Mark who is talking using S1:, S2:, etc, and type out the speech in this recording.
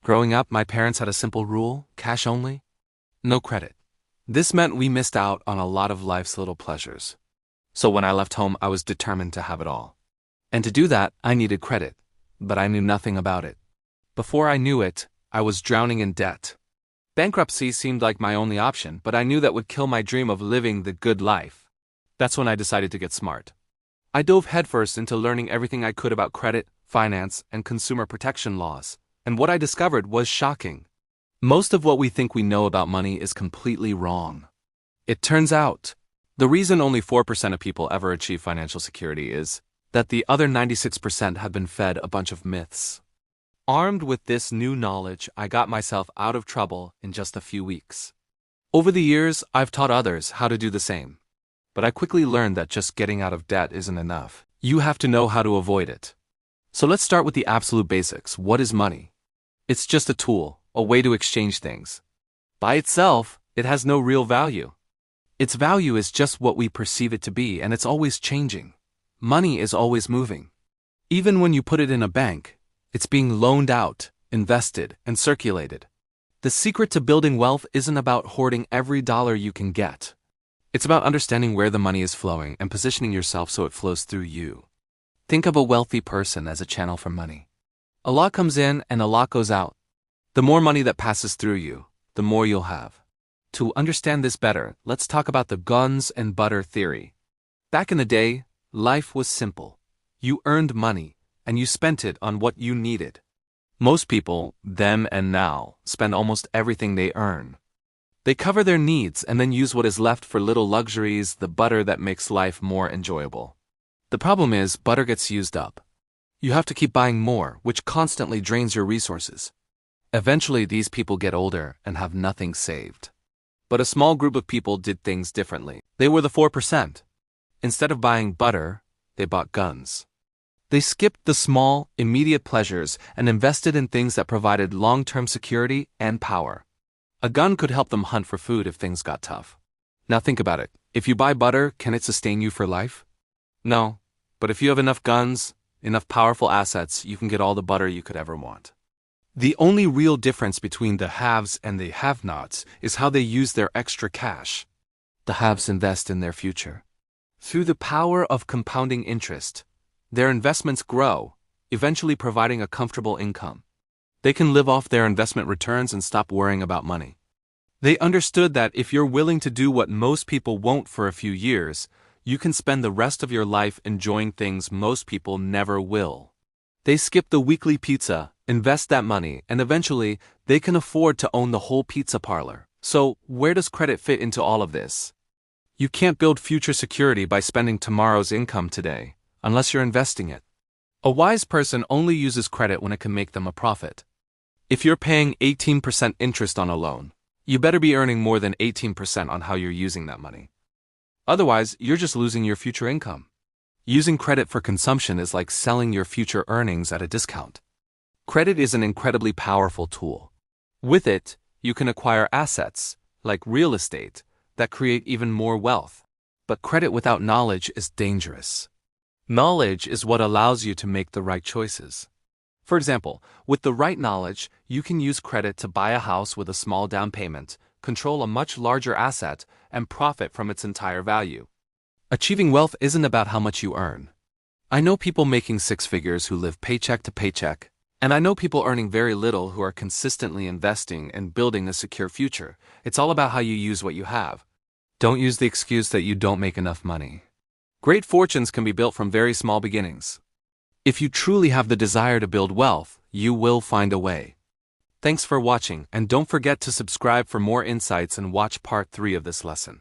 S1: Growing up, my parents had a simple rule: cash only, no credit. This meant we missed out on a lot of life's little pleasures. So when I left home, I was determined to have it all. And to do that, I needed credit, but I knew nothing about it. Before I knew it, I was drowning in debt. Bankruptcy seemed like my only option, but I knew that would kill my dream of living the good life. That's when I decided to get smart. I dove headfirst into learning everything I could about credit, finance, and consumer protection laws, and what I discovered was shocking. Most of what we think we know about money is completely wrong. It turns out, the reason only 4% of people ever achieve financial security is that the other 96% have been fed a bunch of myths. Armed with this new knowledge, I got myself out of trouble in just a few weeks. Over the years, I've taught others how to do the same. But I quickly learned that just getting out of debt isn't enough. You have to know how to avoid it. So let's start with the absolute basics. What is money? It's just a tool, a way to exchange things. By itself, it has no real value. Its value is just what we perceive it to be, and it's always changing. Money is always moving. Even when you put it in a bank, it's being loaned out, invested, and circulated. The secret to building wealth isn't about hoarding every dollar you can get. It's about understanding where the money is flowing and positioning yourself so it flows through you. Think of a wealthy person as a channel for money. A lot comes in and a lot goes out. The more money that passes through you, the more you'll have. To understand this better, let's talk about the guns and butter theory. Back in the day, life was simple. You earned money, and you spent it on what you needed. Most people, then and now, spend almost everything they earn. They cover their needs and then use what is left for little luxuries, the butter that makes life more enjoyable. The problem is, butter gets used up. You have to keep buying more, which constantly drains your resources. Eventually, these people get older and have nothing saved. But a small group of people did things differently. They were the 4%. Instead of buying butter, they bought guns. They skipped the small, immediate pleasures and invested in things that provided long-term security and power. A gun could help them hunt for food if things got tough. Now think about it. If you buy butter, can it sustain you for life? No. But if you have enough guns, enough powerful assets, you can get all the butter you could ever want. The only real difference between the haves and the have-nots is how they use their extra cash. The haves invest in their future. Through the power of compounding interest, their investments grow, eventually providing a comfortable income. They can live off their investment returns and stop worrying about money. They understood that if you're willing to do what most people won't for a few years, you can spend the rest of your life enjoying things most people never will. They skip the weekly pizza, invest that money, and eventually, they can afford to own the whole pizza parlor. So, where does credit fit into all of this? You can't build future security by spending tomorrow's income today, unless you're investing it. A wise person only uses credit when it can make them a profit. If you're paying 18% interest on a loan, you better be earning more than 18% on how you're using that money. Otherwise, you're just losing your future income. Using credit for consumption is like selling your future earnings at a discount. Credit is an incredibly powerful tool. With it, you can acquire assets, like real estate, that create even more wealth. But credit without knowledge is dangerous. Knowledge is what allows you to make the right choices. For example, with the right knowledge, you can use credit to buy a house with a small down payment, control a much larger asset, and profit from its entire value. Achieving wealth isn't about how much you earn. I know people making six figures who live paycheck to paycheck, and I know people earning very little who are consistently investing and building a secure future. It's all about how you use what you have. Don't use the excuse that you don't make enough money. Great fortunes can be built from very small beginnings. If you truly have the desire to build wealth, you will find a way. Thanks for watching, and don't forget to subscribe for more insights and watch part 3 of this lesson.